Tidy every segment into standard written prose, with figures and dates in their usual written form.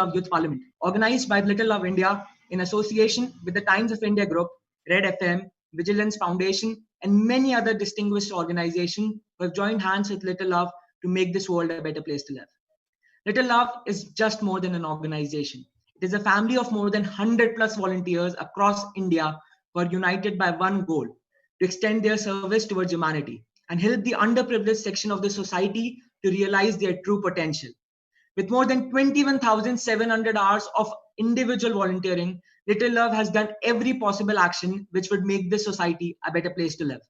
Love Youth Parliament, organized by Little Love India in association with the Times of India Group, Red FM, Vigilance Foundation, and many other distinguished organizations who have joined hands with Little Love to make this world a better place to live. Little Love is just more than an organization. It is a family of more than 100 plus volunteers across India who are united by one goal: to extend their service towards humanity and help the underprivileged section of the society to realize their true potential. With more than 21,700 hours of individual volunteering, Little Love has done every possible action which would make this society a better place to live.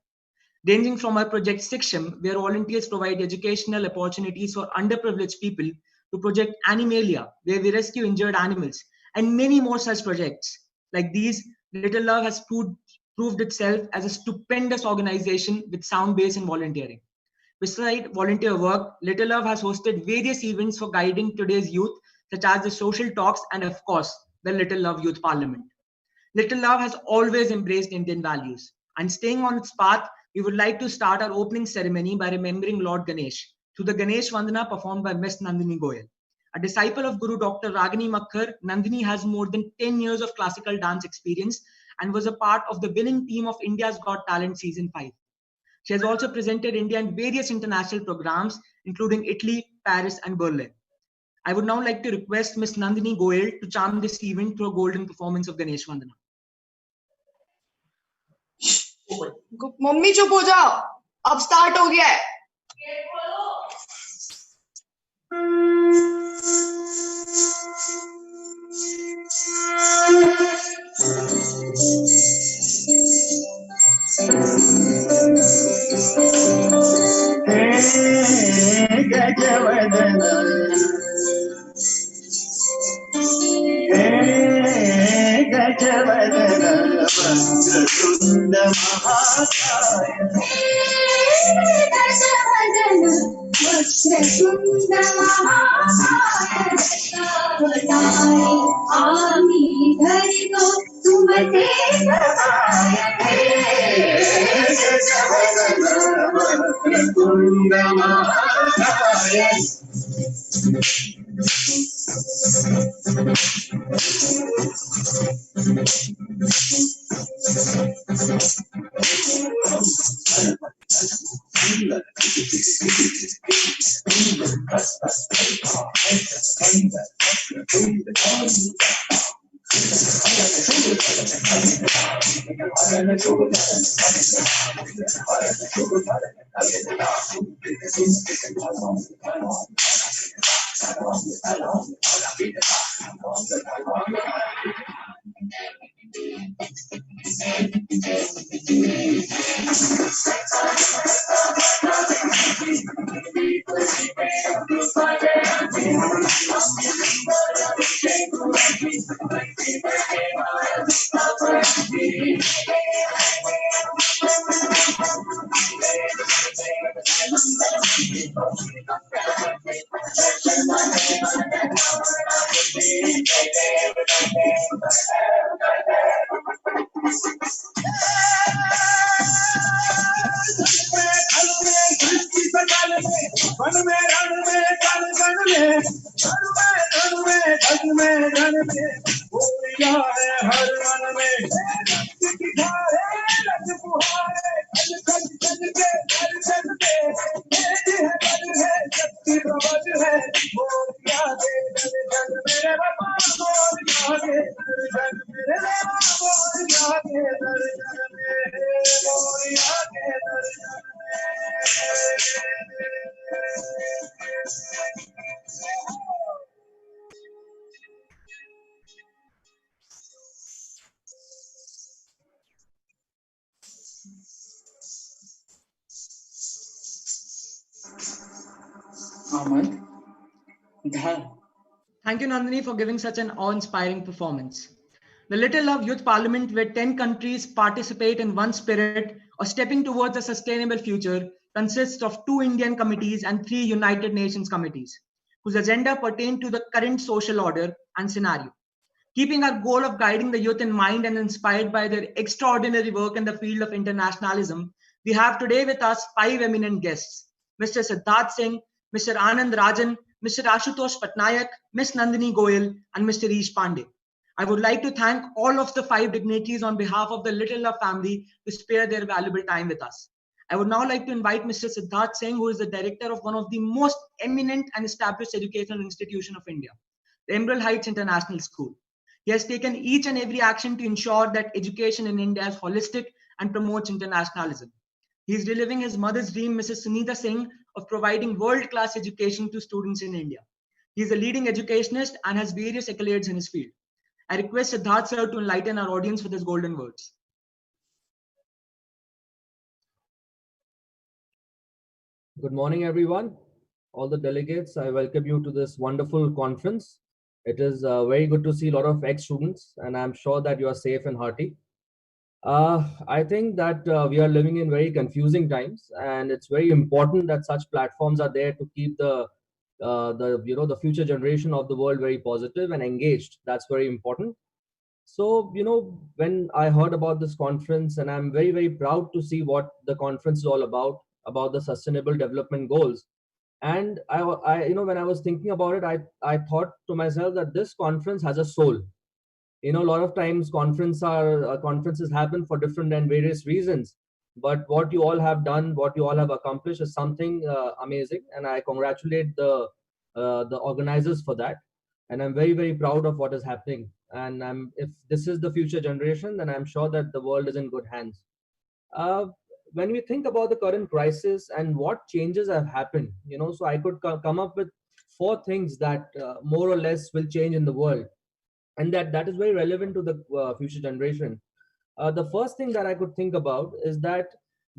Ranging from our project Siksham, where volunteers provide educational opportunities for underprivileged people, to Project Animalia, where we rescue injured animals, and many more such projects. Like these, Little Love has proved itself as a stupendous organization with sound base in volunteering. Besides volunteer work, Little Love has hosted various events for guiding today's youth, such as the social talks and, of course, the Little Love Youth Parliament. Little Love has always embraced Indian values, and staying on its path, we would like to start our opening ceremony by remembering Lord Ganesh through the Ganesh Vandana performed by Miss Nandini Goyal. A disciple of Guru Dr. Ragini Makkar, Nandini has more than 10 years of classical dance experience and was a part of the winning team of India's Got Talent Season 5. She has also presented India in various international programs, including Italy, Paris, and Berlin. I would now like to request Miss Nandini Goyal to charm this event through a golden performance of Ganesh Vandana. Mummy चुप हो जाओ, अब start हो गया है। वक्रतुंड महाकाय आमी धरि को तुम ते वक्रतुंड महाकाय Thank you, Nandini, for giving such an awe-inspiring performance. The Little Love Youth Parliament, where 10 countries participate in one spirit of stepping towards a sustainable future, consists of 2 Indian committees and 3 United Nations committees, whose agenda pertain to the current social order and scenario. Keeping our goal of guiding the youth in mind and inspired by their extraordinary work in the field of internationalism, we have today with us 5 eminent guests: Mr. Siddharth Singh, Mr. Anand Rajan, Mr. Ashutosh Patnaik, Ms. Nandini Goyal, and Mr. Ish Pandey. I would like to thank all of the 5 dignitaries on behalf of the Little Love family to spare their valuable time with us. I would now like to invite Mr. Siddharth Singh, who is the director of one of the most eminent and established educational institution of India, the Emerald Heights International School. He has taken each and every action to ensure that education in India is holistic and promotes internationalism. He is reliving his mother's dream, Mrs. Sunita Singh, of providing world-class education to students in India. He is a leading educationist and has various accolades in his field. I request Siddharth sir to enlighten our audience with his golden words. Good morning, everyone. All the delegates, I welcome you to this wonderful conference. It is very good to see a lot of ex-students, and I'm sure that you are safe and hearty. I think that we are living in very confusing times, and it's very important that such platforms are there to keep the future generation of the world very positive and engaged. That's very important. So, when I heard about this conference, and I'm very, very proud to see what the conference is all about the Sustainable Development Goals. And when I was thinking about it, I thought to myself that this conference has a soul. A lot of times conferences happen for different and various reasons. But what you all have done, what you all have accomplished is something amazing. And I congratulate the organizers for that. And I'm very, very proud of what is happening. And if this is the future generation, then I'm sure that the world is in good hands. Uh, when we think about the current crisis and what changes have happened, so I could come up with 4 things that more or less will change in the world, and that is very relevant to the future generation. The first thing that I could think about is that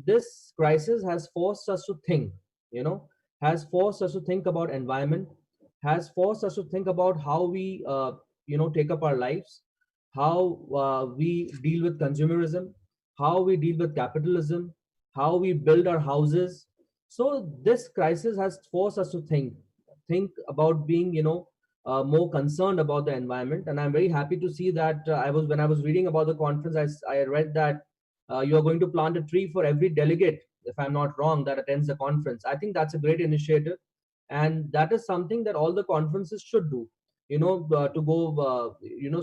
this crisis has forced us to think, you know, has forced us to think about environment, has forced us to think about how we, take up our lives, how we deal with consumerism, how we deal with capitalism, how we build our houses. So this crisis has forced us to think about being, more concerned about the environment. And I'm very happy to see that when I was reading about the conference, I read that you are going to plant a tree for every delegate, if I'm not wrong, that attends the conference. I think that's a great initiative, and that is something that all the conferences should do. To go,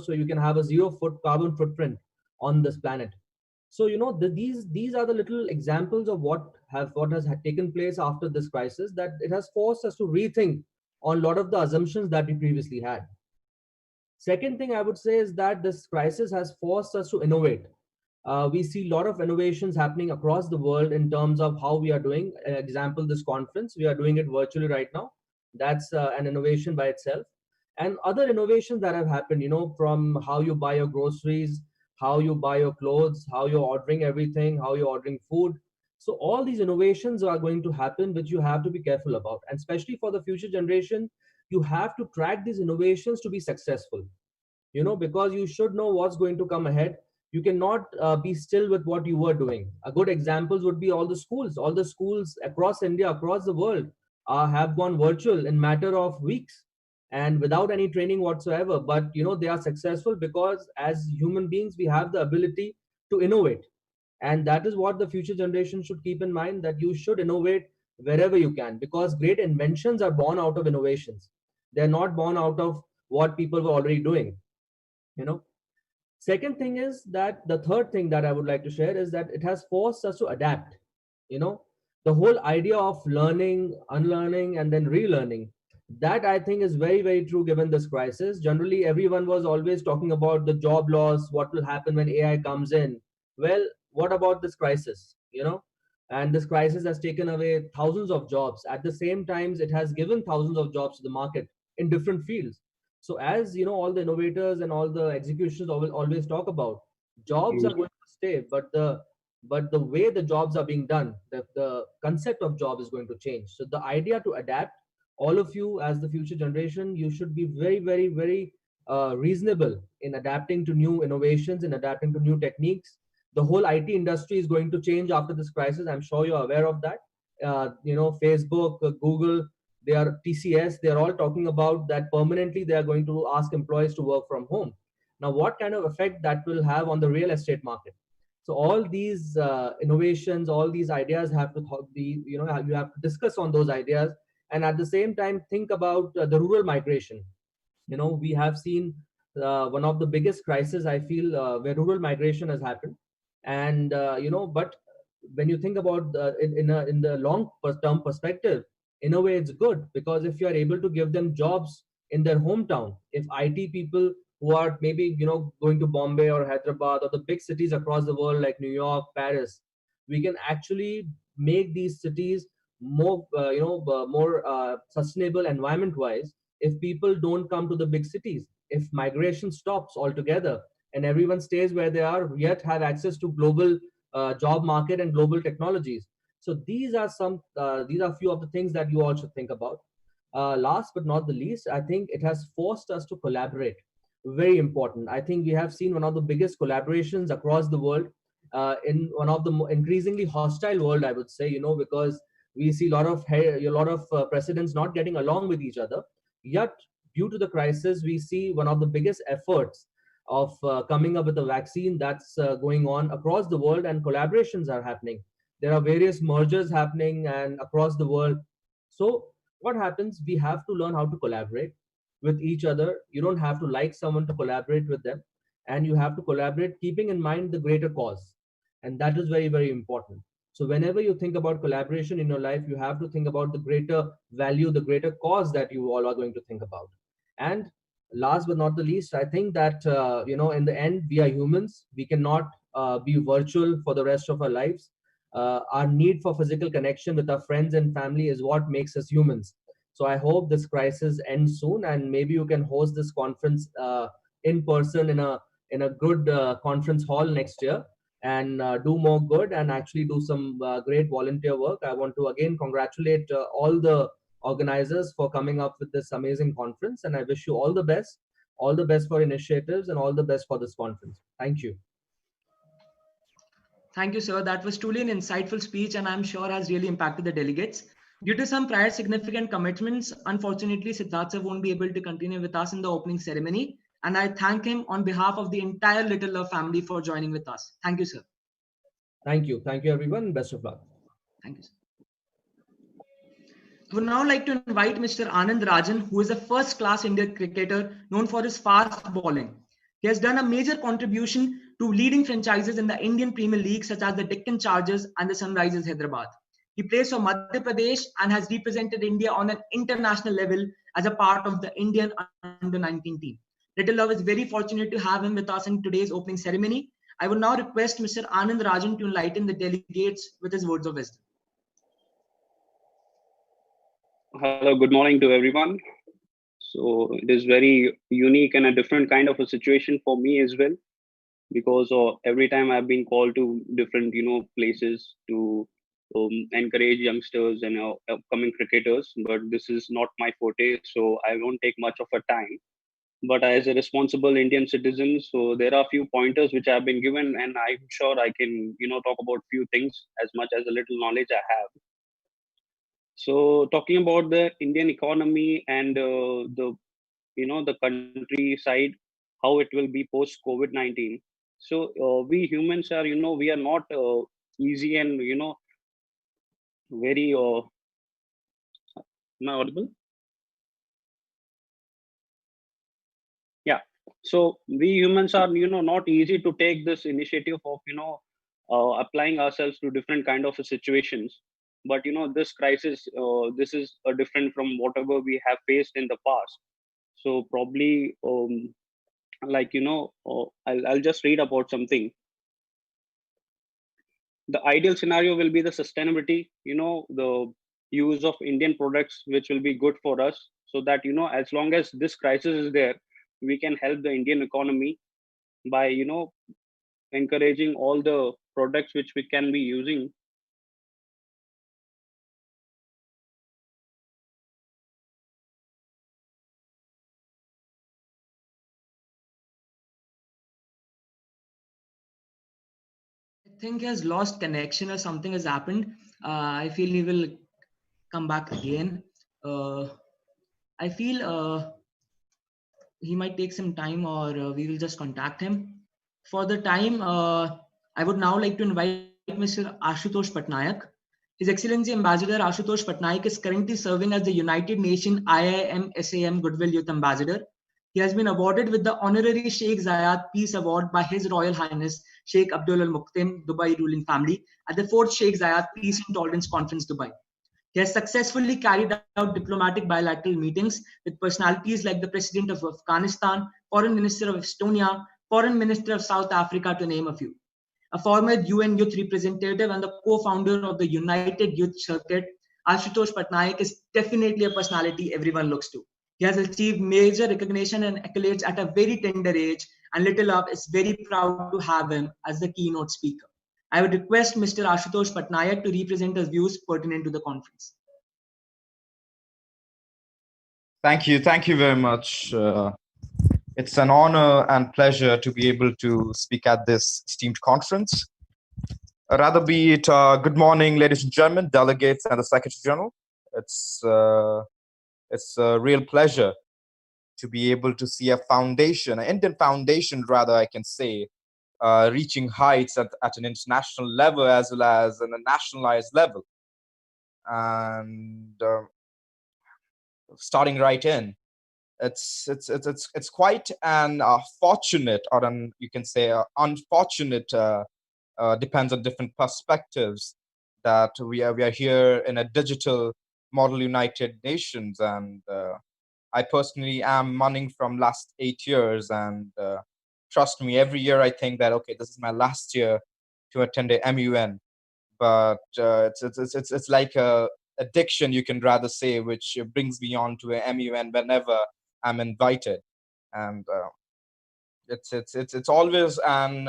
so you can have a 0 foot carbon footprint on this planet. So these are the little examples of what has taken place after this crisis, that it has forced us to rethink on a lot of the assumptions that we previously had. Second thing I would say is that this crisis has forced us to innovate. We see a lot of innovations happening across the world in terms of how we are doing. Example, this conference, we are doing it virtually right now. That's an innovation by itself. And other innovations that have happened, from how you buy your groceries, how you buy your clothes, how you're ordering everything, how you're ordering food. So all these innovations are going to happen, which you have to be careful about. And especially for the future generation, you have to track these innovations to be successful, because you should know what's going to come ahead. You cannot be still with what you were doing. A good examples would be all the schools across India, across the world, have gone virtual in matter of weeks and without any training whatsoever. But they are successful because as human beings we have the ability to innovate, and that is what the future generation should keep in mind, that you should innovate wherever you can, because great inventions are born out of innovations. They're not born out of what people were already doing. Second thing is that the third thing that I would like to share is that it has forced us to adapt. you know the whole idea of learning, unlearning, and then relearning, that I think is very, very true given this crisis. Generally everyone was always talking about the job loss, what will happen when AI comes in. Well, what about this crisis? And this crisis has taken away thousands of jobs. At the same time, it has given thousands of jobs to the market in different fields. So as all the innovators and all the executions always talk about, jobs are going to stay, but the way the jobs are being done, the concept of job is going to change. So the idea to adapt, all of you as the future generation, you should be very, very, very reasonable in adapting to new innovations and adapting to new techniques. The whole IT industry is going to change after this crisis. I'm sure you're aware of that. Facebook, Google, they are TCS, they are all talking about that permanently they are going to ask employees to work from home. Now, what kind of effect that will have on the real estate market? So all these innovations, all these ideas have to be, you have to discuss on those ideas and at the same time think about the rural migration. We have seen one of the biggest crises, I feel, where rural migration has happened. And but when you think about in the long term perspective, in a way it's good, because if you are able to give them jobs in their hometown, if IT people who are maybe going to Bombay or Hyderabad or the big cities across the world like New York, Paris, we can actually make these cities more more sustainable environment wise if people don't come to the big cities, if migration stops altogether and everyone stays where they are, yet have access to global job market and global technologies. So these are few of the things that you all should think about. Last but not the least, I think it has forced us to collaborate. Very important. I think we have seen one of the biggest collaborations across the world, in one of the increasingly hostile world, I would say, because we see a lot of presidents not getting along with each other. Yet, due to the crisis, we see one of the biggest efforts of coming up with a vaccine that's going on across the world, and collaborations are happening. There are various mergers happening and across the world. So what happens? We have to learn how to collaborate with each other. You don't have to like someone to collaborate with them, and you have to collaborate keeping in mind the greater cause, and that is very, very important. So whenever you think about collaboration in your life, you have to think about the greater value, the greater cause that you all are going to think about. And last but not the least, I think that in the end, we are humans. We cannot be virtual for the rest of our lives. Our need for physical connection with our friends and family is what makes us humans. So I hope this crisis ends soon, and maybe you can host this conference in person in a good conference hall next year, and do more good and actually do some great volunteer work. I want to again congratulate all the organizers for coming up with this amazing conference, and I wish you all the best for initiatives, and all the best for this conference. Thank you. Thank you, sir. That was truly an insightful speech, and I'm sure has really impacted the delegates. Due to some prior significant commitments, unfortunately, Siddharth sir won't be able to continue with us in the opening ceremony. And I thank him on behalf of the entire Little Love family for joining with us. Thank you, sir. Thank you. Thank you, everyone. Best of luck. Thank you, sir. I would now like to invite Mr. Anand Rajan, who is a first-class Indian cricketer known for his fast bowling. He has done a major contribution to leading franchises in the Indian Premier League, such as the Deccan Chargers and the Sunrisers Hyderabad. He plays for Madhya Pradesh and has represented India on an international level as a part of the Indian under-19 team. Little Love is very fortunate to have him with us in today's opening ceremony. I would now request Mr. Anand Rajan to enlighten the delegates with his words of wisdom. Hello, good morning to everyone. So it is very unique and a different kind of a situation for me as well, because every time I've been called to different places to encourage youngsters and upcoming cricketers, but this is not my forte, so I won't take much of a time. But as a responsible Indian citizen, so there are a few pointers which have been given, and I'm sure I can talk about few things as much as a little knowledge I have. So talking about the Indian economy and the countryside, how it will be post COVID-19. So we humans are we are not easy and very. Am I audible? Yeah. So we humans are not easy to take this initiative of applying ourselves to different kind of situations. But this crisis, this is different from whatever we have faced in the past. So probably I'll just read about something. The ideal scenario will be the sustainability, the use of Indian products, which will be good for us, so that as long as this crisis is there, we can help the Indian economy by encouraging all the products which we can be using. I think he has lost connection or something has happened. I feel he will come back again. I feel he might take some time, or we will just contact him. For the time, I would now like to invite Mr. Ashutosh Patnaik. His Excellency Ambassador Ashutosh Patnaik is currently serving as the United Nations IIM SAM Goodwill Youth Ambassador. He has been awarded with the Honorary Sheikh Zayed Peace Award by His Royal Highness Sheikh Abdul Al Muqtim, Dubai ruling family, at the 4th Sheikh Zayed Peace and Tolerance Conference, Dubai. He has successfully carried out diplomatic bilateral meetings with personalities like the President of Afghanistan, Foreign Minister of Estonia, Foreign Minister of South Africa, to name a few. A former UN Youth representative and the co-founder of the United Youth Circuit, Ashutosh Patnaik is definitely a personality everyone looks to. He has achieved major recognition and accolades at a very tender age, and Little Love is very proud to have him as the keynote speaker. I would request Mr. Ashutosh Patnaik to represent his views pertinent to the conference. Thank you. Thank you very much. It's an honor and pleasure to be able to speak at this esteemed conference. Rather be it good morning, ladies and gentlemen, delegates and the Secretary General. It's a real pleasure to be able to see a foundation, an Indian foundation, rather, I can say, reaching heights at an international level as well as on a nationalized level. And starting right in, it's quite an fortunate, or an, you can say unfortunate, depends on different perspectives, that we are here in a digital model United Nations, and I personally am running from last 8 years, and trust me, every year I think that, okay, this is my last year to attend a MUN, but it's like a addiction, you can rather say, which brings me on to a MUN whenever I'm invited, and it's always an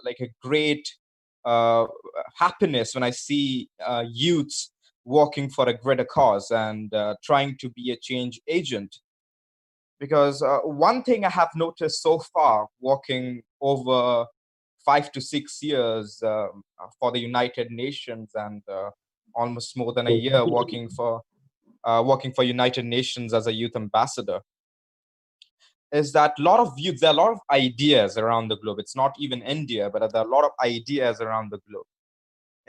like a great happiness when I see youths working for a greater cause and trying to be a change agent. Because one thing I have noticed so far, working over 5 to 6 years for the United Nations, and almost more than a year working for United Nations as a youth ambassador, is that a lot of youth, there are a lot of ideas around the globe. It's not even India, but there are a lot of ideas around the globe,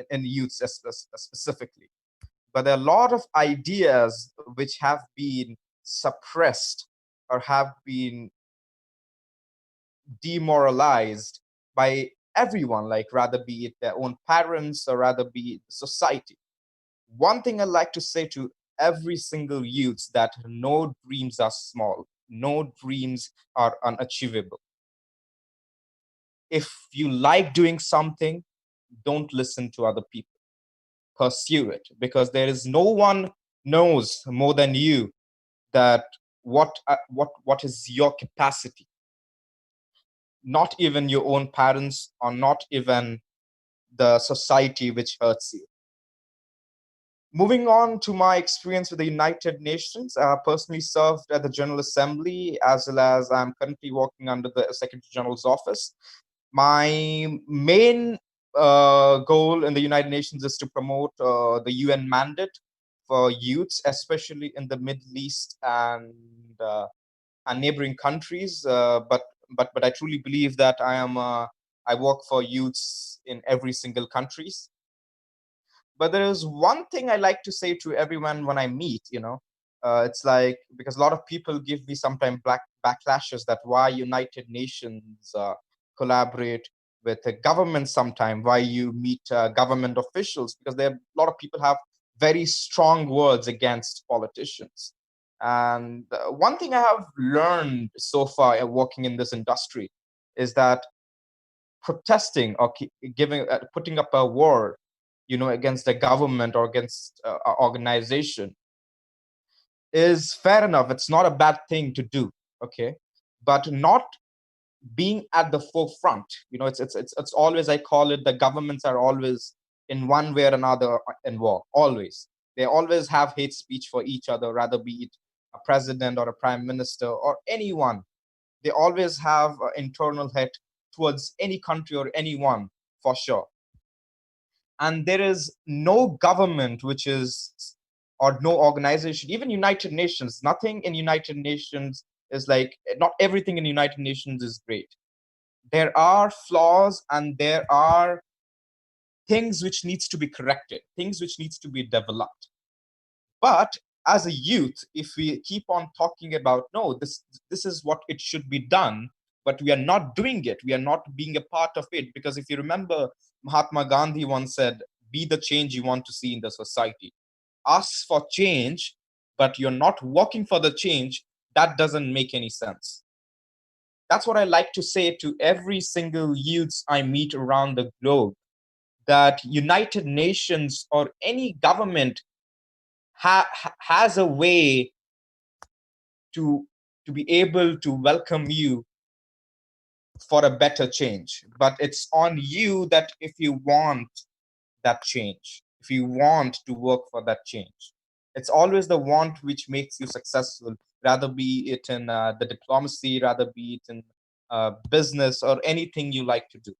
in youth specifically. But there are a lot of ideas which have been suppressed or have been demoralized by everyone, like rather be it their own parents or rather be it society. One thing I like to say to every single youth, that no dreams are small, no dreams are unachievable. If you like doing something, don't listen to other people. Pursue it, because there is no one knows more than you that what is your capacity. Not even your own parents, or not even the society which hurts you. Moving on to my experience with the United Nations, I personally served at the General Assembly, as well as I'm currently working under the Secretary General's office. My main goal in the United Nations is to promote the UN mandate for youths, especially in the Middle East and neighboring countries. But I truly believe that I work for youths in every single countries. But there is one thing I like to say to everyone when I meet, it's like, because a lot of people give me sometimes backlashes that why United Nations collaborate with the government sometime, why you meet government officials, because there are a lot of people have very strong words against politicians. And one thing I have learned so far working in this industry is that protesting or putting up a war, against the government or against an organization is fair enough. It's not a bad thing to do, okay? But not being at the forefront. It's always, I call it, the governments are always in one way or another in war, always. They always have hate speech for each other, rather be it a president or a prime minister or anyone. They always have internal hate towards any country or anyone, for sure. And there is no government or no organization, even United Nations, nothing in United Nations is like, not everything in United Nations is great. There are flaws and there are things which needs to be corrected, things which needs to be developed. But as a youth, if we keep on talking about, no, this is what it should be done, but we are not doing it, we are not being a part of it. Because if you remember, Mahatma Gandhi once said, be the change you want to see in the society. Ask for change, but you're not working for the change, that doesn't make any sense. That's what I like to say to every single youth I meet around the globe, that United Nations or any government has a way to be able to welcome you for a better change. But it's on you that if you want that change, if you want to work for that change, it's always the want which makes you successful, rather be it in the diplomacy, rather be it in business or anything you like to do.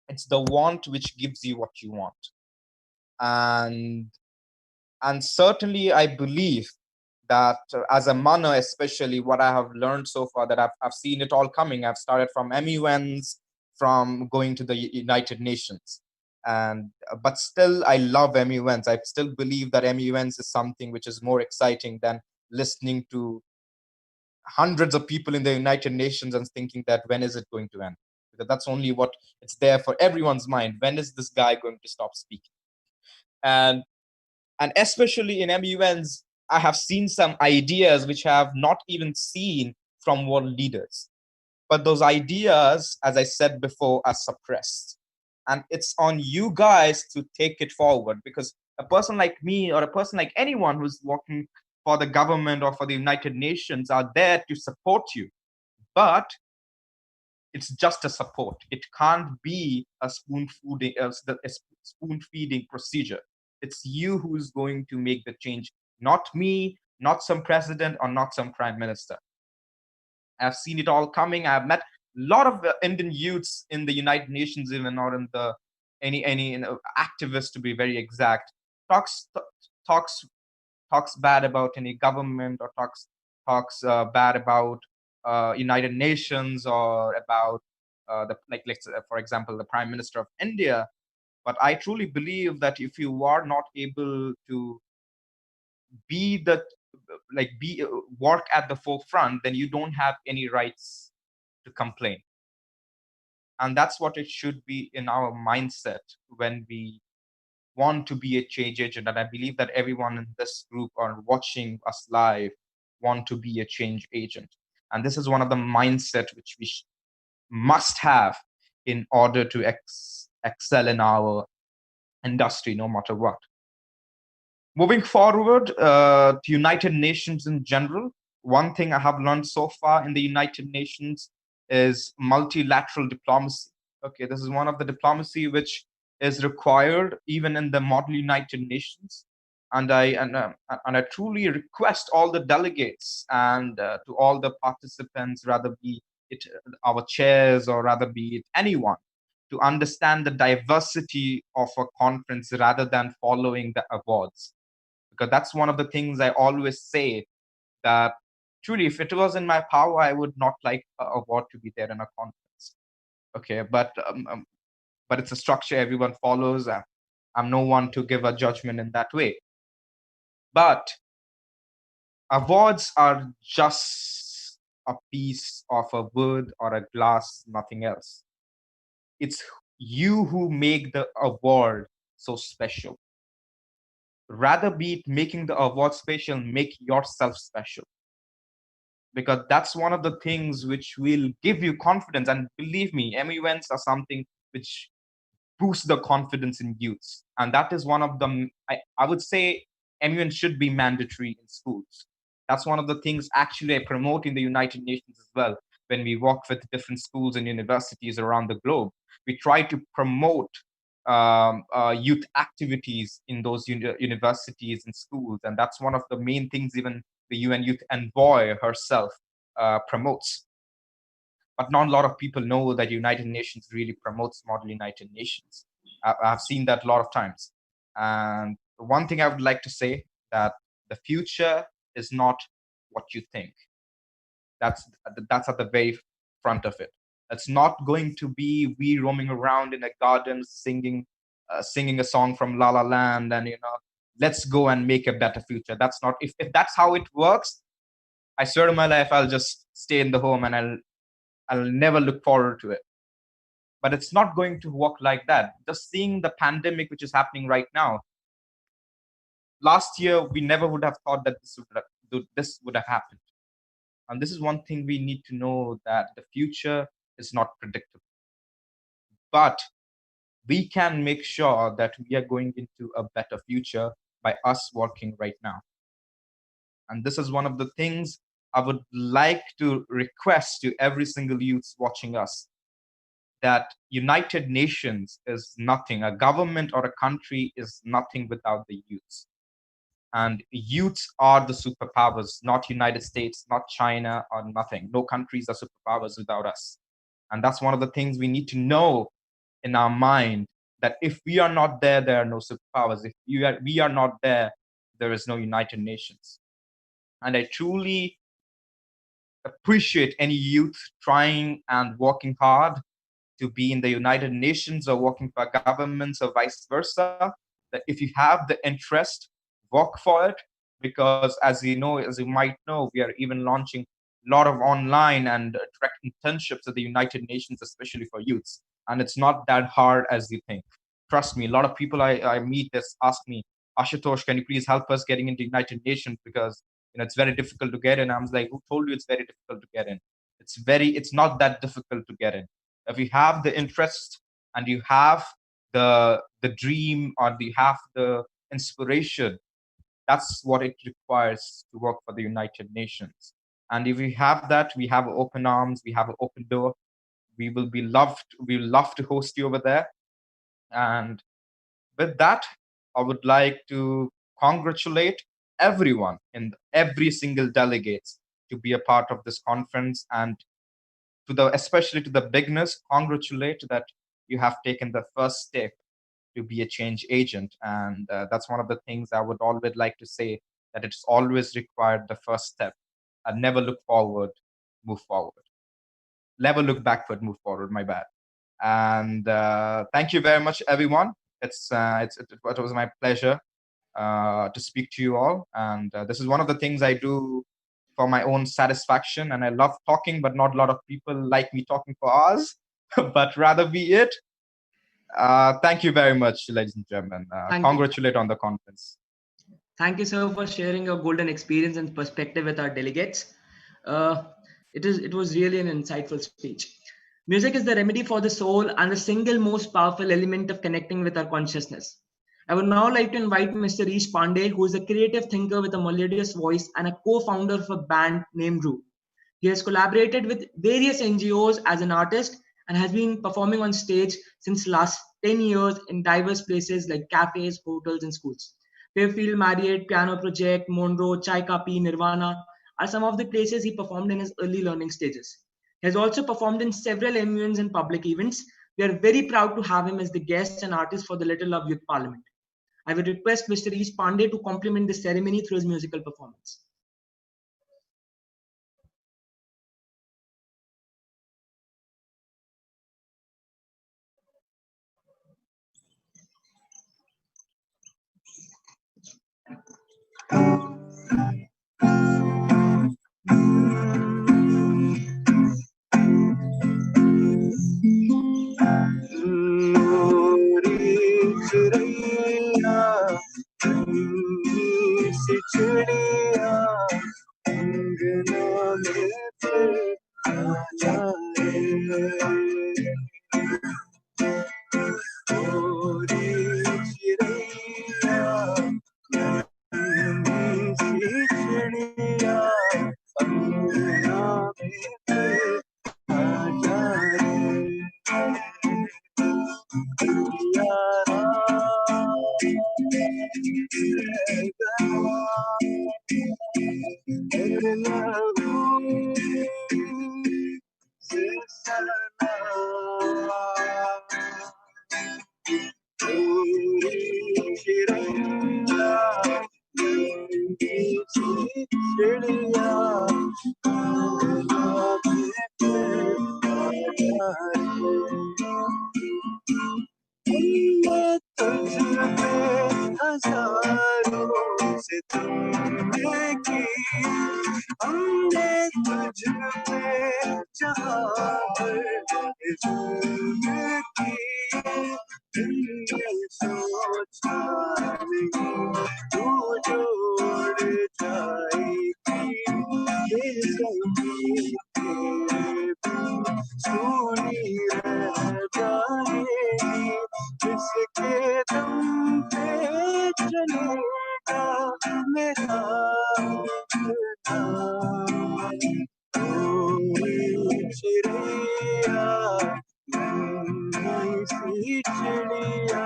It's the want which gives you what you want. And certainly I believe that as a manner, especially what I have learned so far, that I've seen it all coming. I've started from MUNs, from going to the United Nations. But still, I love MUNs. I still believe that MUNs is something which is more exciting than listening to hundreds of people in the United Nations and thinking that when is it going to end? Because that's only what it's there for everyone's mind. When is this guy going to stop speaking? And especially in MUNs, I have seen some ideas which I have not even seen from world leaders. But those ideas, as I said before, are suppressed. And it's on you guys to take it forward, because a person like me or a person like anyone who's working for the government or for the United Nations are there to support you. But it's just a support. It can't be a spoon feeding procedure. It's you who's going to make the change, not me, not some president, or not some prime minister. I've seen it all coming. I've met a lot of Indian youths in the United Nations, even, or in the any activists, to be very exact, talks bad about any government, or talks bad about United Nations, or about for example, the Prime Minister of India. But I truly believe that if you are not able to be work at the forefront, then you don't have any rights to complain. And that's what it should be in our mindset when we want to be a change agent. And I believe that everyone in this group or watching us live want to be a change agent. And this is one of the mindset which we must have in order to excel in our industry, no matter what. Moving forward to United Nations in general, one thing I have learned so far in the United Nations is multilateral diplomacy. Okay, this is one of the diplomacy which is required even in the model United Nations. And I truly request all the delegates and to all the participants, rather be it our chairs or rather be it anyone, to understand the diversity of a conference rather than following the awards. Because that's one of the things I always say, that truly, if it was in my power, I would not like an award to be there in a conference. Okay, but it's a structure everyone follows. I'm no one to give a judgment in that way. But awards are just a piece of a wood or a glass, nothing else. It's you who make the award so special. Rather be it making the award special, make yourself special. Because that's one of the things which will give you confidence. And believe me, MUNs are something which boosts the confidence in youths. And that is one of them. I would say MUN should be mandatory in schools. That's one of the things actually I promote in the United Nations as well. When we work with different schools and universities around the globe, we try to promote youth activities in those universities and schools. And that's one of the main things even the UN Youth Envoy herself promotes. But not a lot of people know that United Nations really promotes Model United Nations. I've seen that a lot of times. And one thing I would like to say, that the future is not what you think. That's at the very front of it. It's not going to be we roaming around in a garden singing singing a song from La La Land and let's go and make a better future. That's not, if that's how it works, I swear to my life, I'll just stay in the home and I'll never look forward to it. But it's not going to work like that. Just seeing the pandemic which is happening right now, last year we never would have thought that this would have happened. And this is one thing we need to know, that the future is not predictable. But we can make sure that we are going into a better future by us working right now. And this is one of the things I would like to request to every single youth watching us, that United Nations is nothing. A government or a country is nothing without the youths. And youths are the superpowers, not United States, not China, or nothing. No countries are superpowers without us. And that's one of the things we need to know in our mind, that if we are not there, there are no superpowers. If we are not there, there is no United Nations. And I truly appreciate any youth trying and working hard to be in the United Nations or working for governments or vice versa. That if you have the interest, work for it. Because as you might know, we are even launching a lot of online and direct internships at the United Nations, especially for youths. And it's not that hard as you think. Trust me, a lot of people I meet just ask me, Ashutosh, can you please help us getting into United Nations? Because it's very difficult to get in. I was like, who told you it's very difficult to get in? It's not that difficult to get in. If you have the interest and you have the dream, or you have the inspiration, that's what it requires to work for the United Nations. And if we have that, we have open arms, we have an open door. We will love to host you over there. And with that, I would like to congratulate everyone in every single delegates to be a part of this conference, and especially to the beginners, congratulate that you have taken the first step to be a change agent. And that's one of the things I would always like to say, that it's always required the first step. And never look forward, move forward. Never look backward, move forward. My bad. And thank you very much, everyone. It was my pleasure to speak to you all. And this is one of the things I do for my own satisfaction. And I love talking, but not a lot of people like me talking for hours, but rather be it. Thank you very much, ladies and gentlemen. Congratulate on the conference. Thank you, sir, for sharing your golden experience and perspective with our delegates. It was really an insightful speech. Music is the remedy for the soul and the single most powerful element of connecting with our consciousness. I would now like to invite Mr. Ish Pandey, who is a creative thinker with a melodious voice and a co-founder of a band named Roo. He has collaborated with various NGOs as an artist and has been performing on stage since last 10 years in diverse places like cafes, hotels, and schools. Fairfield Marriott, Piano Project, Monroe, Chai Kapi, Nirvana are some of the places he performed in his early learning stages. He has also performed in several MUNs and public events. We are very proud to have him as the guest and artist for the Little Love Youth Parliament. I would request Mr. Ish Pandey to complement the ceremony through his musical performance. में जहाँ पर इस की सोचा नहीं तू जोड़ जाएगी ये संगीत सोनी रह जाएगी जिसके दम पे चलेगा मेरा चिड़िया नन्ही सी चिड़िया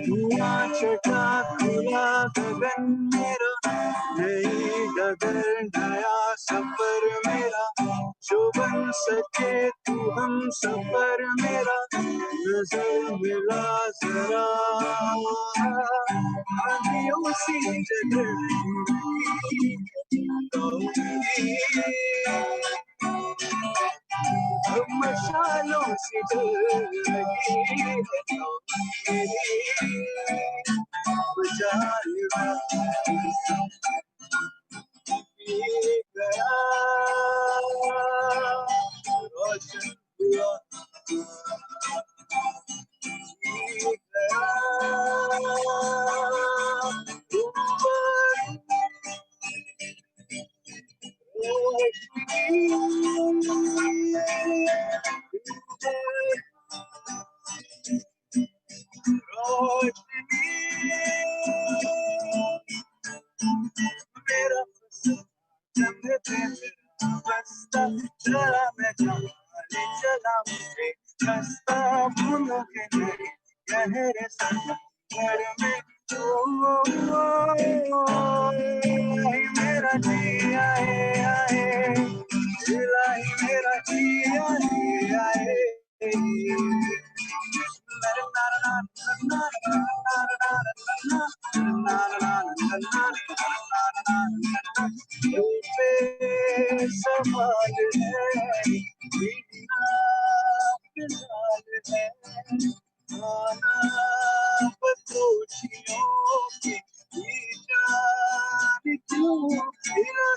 धुआं छटा खुला गगन मेरा नई डगर नया सफर मेरा जो बन सके तू हम सफर मेरा नजर मिला जरा आंधियों सी जगह मशालों से लगी गया रोशन हुआ मेरा रास्ता जरा मैं जाने चला मुझे रास्ता भूलों के मेरे गहरे सफर में मेरा जी आए आए दिलाई मेरा जी आए आए सवाल है बतोचियों की जान क्यों मेरा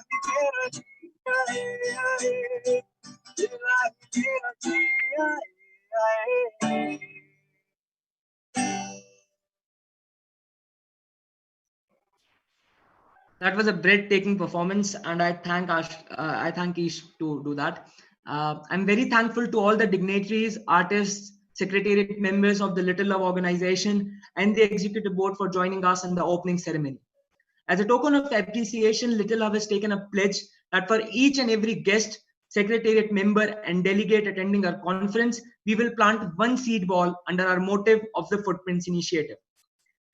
That was a breathtaking performance, and I thank I thank Ish to do that. I'm very thankful to all the dignitaries, artists, secretariat members of the Little Love organization, and the executive board for joining us in the opening ceremony. As a token of appreciation, Little Love has taken a pledge that for each and every guest, secretariat member, and delegate attending our conference, we will plant one seed ball under our motive of the Footprints Initiative.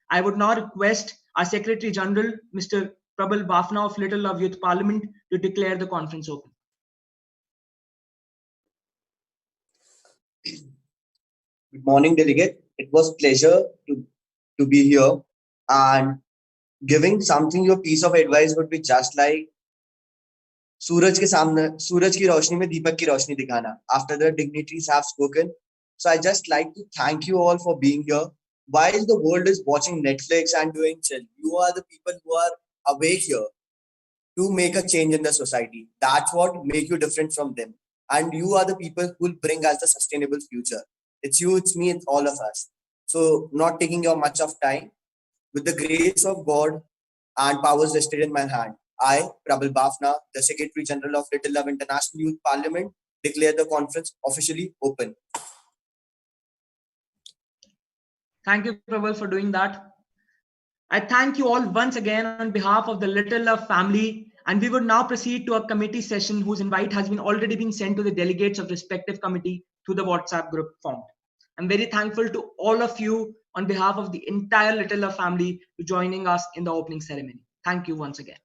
I would now request our Secretary General, Mr. Prabal Bafna of Little Love Youth Parliament, to declare the conference open. Good morning, delegate. It was a pleasure to be here, and giving something your piece of advice would be just like सूरज के सामने सूरज की रोशनी में दीपक की रोशनी दिखाना. After the dignitaries have spoken, so I just like to thank you all for being here. While the world is watching Netflix and doing chill, you are the people who are awake here to make a change in the society. That's what make you different from them. And you are the people who will bring us the sustainable future. It's you, it's me, it's all of us. So not taking your much of time, with the grace of God and powers vested in my hand, I, Prabal Bafna, the Secretary General of Little Love International Youth Parliament, declare the conference officially open. Thank you, Prabal, for doing that. I thank you all once again on behalf of the Little Love family, and we would now proceed to a committee session whose invite has already been sent to the delegates of respective committee through the WhatsApp group formed. I'm very thankful to all of you on behalf of the entire Little Love family for joining us in the opening ceremony. Thank you once again.